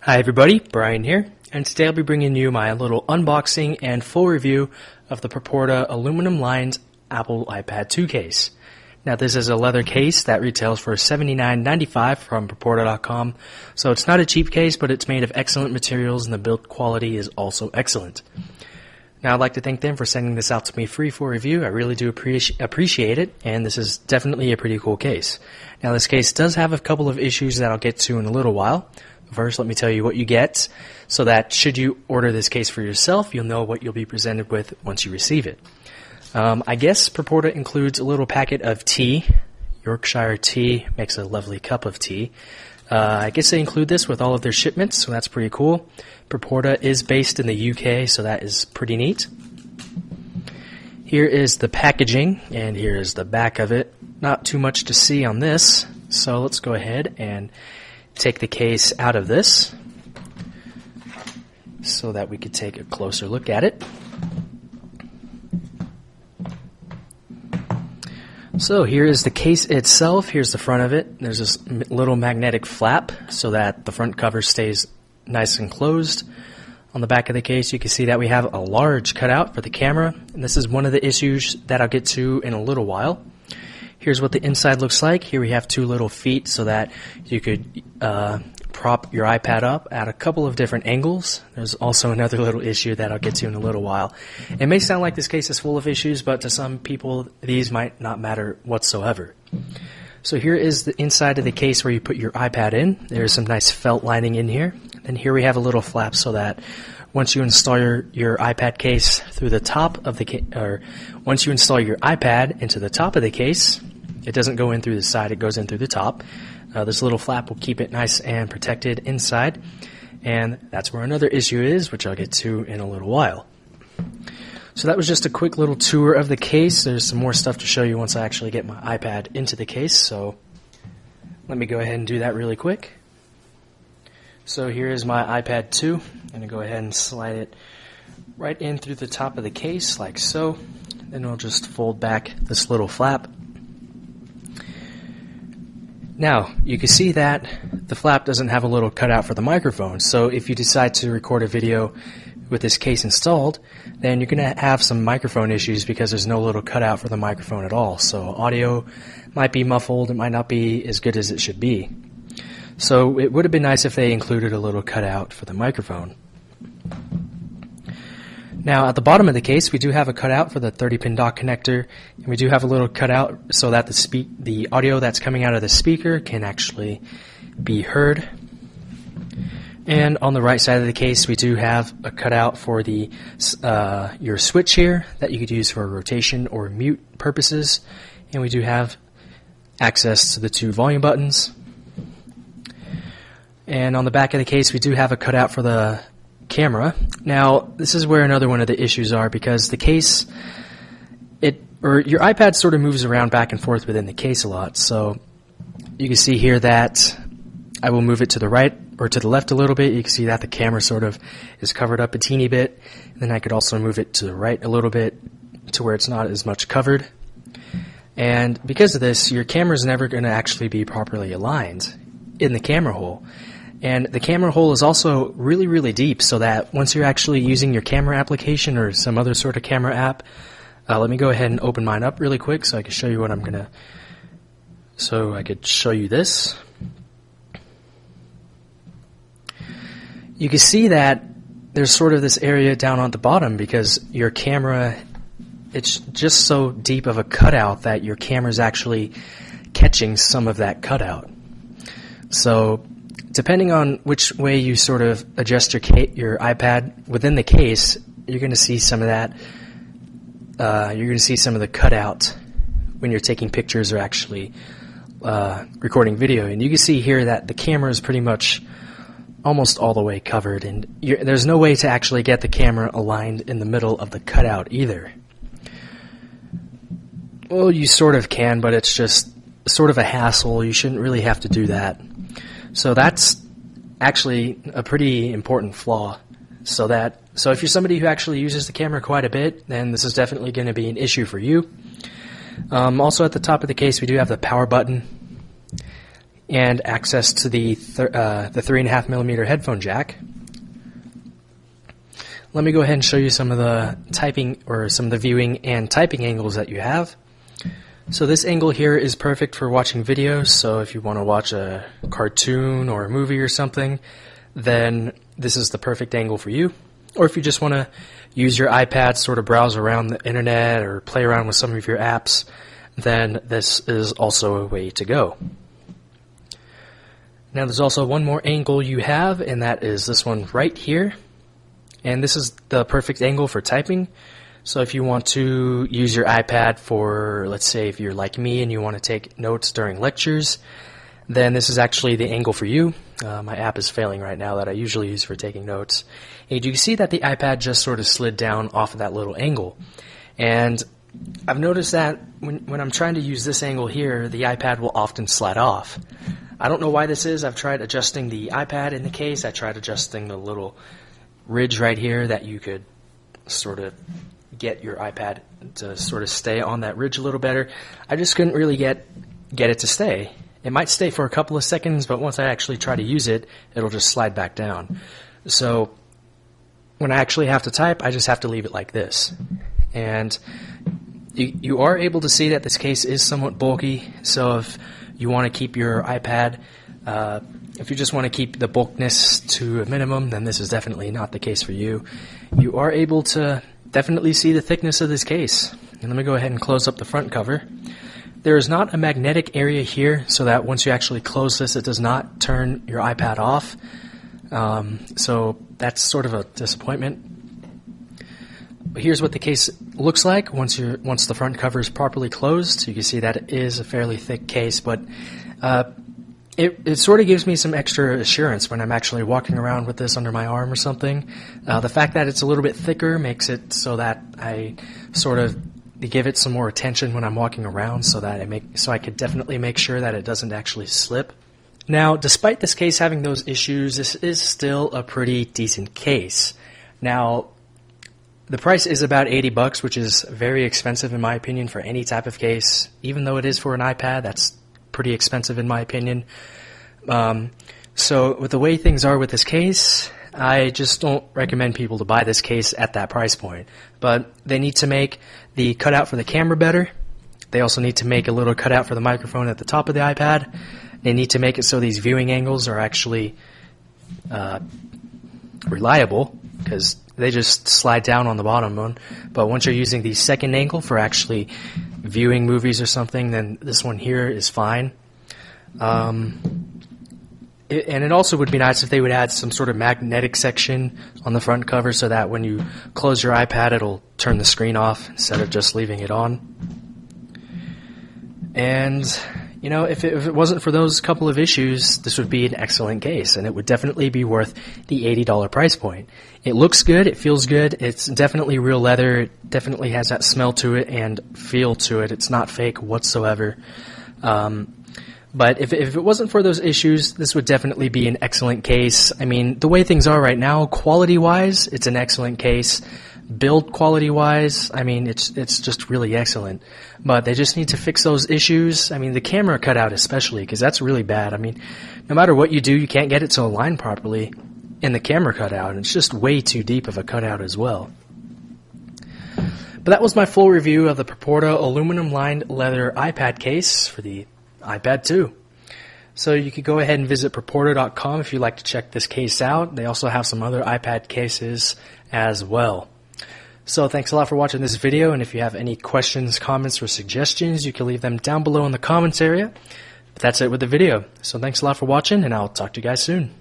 Hi everybody, Brian here, and today I'll be bringing you my little unboxing and full review of the Proporta aluminum lined Apple iPad 2 case. Now this is a leather case that retails for $79.95 from Proporta.com, so it's not a cheap case, but it's made of excellent materials and the build quality is also excellent. Now I'd like to thank them for sending this out to me free for review. I really do appreciate it, and this is definitely a pretty cool case. Now this case does have a couple of issues that I'll get to in a little while. First, let me tell you what you get, so that should you order this case for yourself, you'll know what you'll be presented with once you receive it. I guess Proporta includes a little packet of tea. Yorkshire tea makes a lovely cup of tea. I guess they include this with all of their shipments, so that's pretty cool. Proporta is based in the UK, so that is pretty neat. Here is the packaging, and here is the back of it. Not too much to see on this, so let's go ahead and take the case out of this so that we could take a closer look at it. So here is the case itself. Here's the front of it. There's this little magnetic flap so that the front cover stays nice and closed. On the back of the case you can see that we have a large cutout for the camera, and this is one of the issues that I'll get to in a little while. Here's what the inside looks like. Here we have two little feet so that you could prop your iPad up at a couple of different angles. There's also another little issue that I'll get to in a little while. It may sound like this case is full of issues, but to some people these might not matter whatsoever. So here is the inside of the case where you put your iPad in. There's some nice felt lining in here. And here we have a little flap so that once you install your iPad case through the top of the case, or once you install your iPad into the top of the case, it doesn't go in through the side, it goes in through the top. This little flap will keep it nice and protected inside, and that's where another issue is, which I'll get to in a little while. So that was just a quick little tour of the case. There's some more stuff to show you once I actually get my iPad into the case, so let me go ahead and do that really quick. So here is my iPad 2. I'm going to go ahead and slide it right in through the top of the case like so. Then we'll just fold back this little flap. Now, you can see that the flap doesn't have a little cutout for the microphone, so if you decide to record a video with this case installed, then you're going to have some microphone issues because there's no little cutout for the microphone at all. So audio might be muffled, it might not be as good as it should be. So it would have been nice if they included a little cutout for the microphone. Now at the bottom of the case we do have a cutout for the 30-pin dock connector, and we do have a little cutout so that the audio that's coming out of the speaker can actually be heard. And on the right side of the case we do have a cutout for the your switch here that you could use for rotation or mute purposes, and we do have access to the two volume buttons. And on the back of the case we do have a cutout for the camera. Now this is where another one of the issues are, because the case, your iPad sort of moves around back and forth within the case a lot. So you can see here that I will move it to the right or to the left a little bit. You can see that the camera sort of is covered up a teeny bit, and then I could also move it to the right a little bit to where it's not as much covered. And because of this, your camera is never going to actually be properly aligned in the camera hole. And the camera hole is also really, really deep, so that once you're actually using your camera application or some other sort of camera app, let me go ahead and open mine up really quick so I can show you what I'm gonna. So I could show you this. You can see that there's sort of this area down on the bottom because your camera, it's just so deep of a cutout that your camera's actually catching some of that cutout. So depending on which way you sort of adjust your iPad within the case, you're going to see some of that. You're going to see some of the cutout when you're taking pictures or actually recording video. And you can see here that the camera is pretty much almost all the way covered, and there's no way to actually get the camera aligned in the middle of the cutout either. Well, you sort of can, but it's just sort of a hassle. You shouldn't really have to do that. So that's actually a pretty important flaw. So if you're somebody who actually uses the camera quite a bit, then this is definitely going to be an issue for you. Also at the top of the case we do have the power button. and access to the 3.5mm headphone jack. Let me go ahead and show you some of the typing or some of the viewing and typing angles that you have. So this angle here is perfect for watching videos. So if you want to watch a cartoon or a movie or something, then this is the perfect angle for you. Or if you just want to use your iPad, sort of browse around the internet or play around with some of your apps, then this is also a way to go. Now there's also one more angle you have, and that is this one right here. And this is the perfect angle for typing. So if you want to use your iPad for, let's say if you're like me and you want to take notes during lectures, then this is actually the angle for you. My app is failing right now that I usually use for taking notes. And you can see that the iPad just sort of slid down off of that little angle. And I've noticed that when I'm trying to use this angle here, the iPad will often slide off. I don't know why this is. I've tried adjusting the iPad in the case. I tried adjusting the little ridge right here that you could sort of get your iPad to sort of stay on that ridge a little better. I just couldn't really get it to stay. It might stay for a couple of seconds, but once I actually try to use it, it'll just slide back down. So when I actually have to type, I just have to leave it like this. And you are able to see that this case is somewhat bulky, so if you want to keep your iPad, if you just want to keep the bulkiness to a minimum, then this is definitely not the case for you. You are able to definitely see the thickness of this case. And let me go ahead and close up the front cover. There is not a magnetic area here, so that once you actually close this, it does not turn your iPad off. So that's sort of a disappointment. But here's what the case looks like once the front cover is properly closed. You can see that it is a fairly thick case, but it sort of gives me some extra assurance when I'm actually walking around with this under my arm or something. The fact that it's a little bit thicker makes it so that I sort of give it some more attention when I'm walking around, so I could definitely make sure that it doesn't actually slip. Now, despite this case having those issues, this is still a pretty decent case. Now, the price is about $80, which is very expensive in my opinion for any type of case. Even though it is for an iPad, that's pretty expensive in my opinion. So with the way things are with this case, I just don't recommend people to buy this case at that price point. But they need to make the cutout for the camera better. They also need to make a little cutout for the microphone at the top of the iPad. They need to make it so these viewing angles are actually reliable, because they just slide down on the bottom one. But once you're using the second angle for actually viewing movies or something, then this one here is fine. And it also would be nice if they would add some sort of magnetic section on the front cover, so that when you close your iPad, it'll turn the screen off instead of just leaving it on. And you know, if it wasn't for those couple of issues, this would be an excellent case, and it would definitely be worth the $80 price point. It looks good, it feels good, it's definitely real leather, it definitely has that smell to it and feel to it. It's not fake whatsoever. But if it wasn't for those issues, this would definitely be an excellent case. I mean, the way things are right now, quality-wise, it's an excellent case. Build quality-wise, I mean, it's just really excellent. But they just need to fix those issues. I mean, the camera cutout especially, because that's really bad. I mean, no matter what you do, you can't get it to align properly in the camera cutout, and it's just way too deep of a cutout as well. But that was my full review of the Proporta aluminum-lined leather iPad case for the iPad 2. So you could go ahead and visit Proporta.com if you'd like to check this case out. They also have some other iPad cases as well. So thanks a lot for watching this video, and if you have any questions, comments, or suggestions, you can leave them down below in the comments area. But that's it with the video. So thanks a lot for watching, and I'll talk to you guys soon.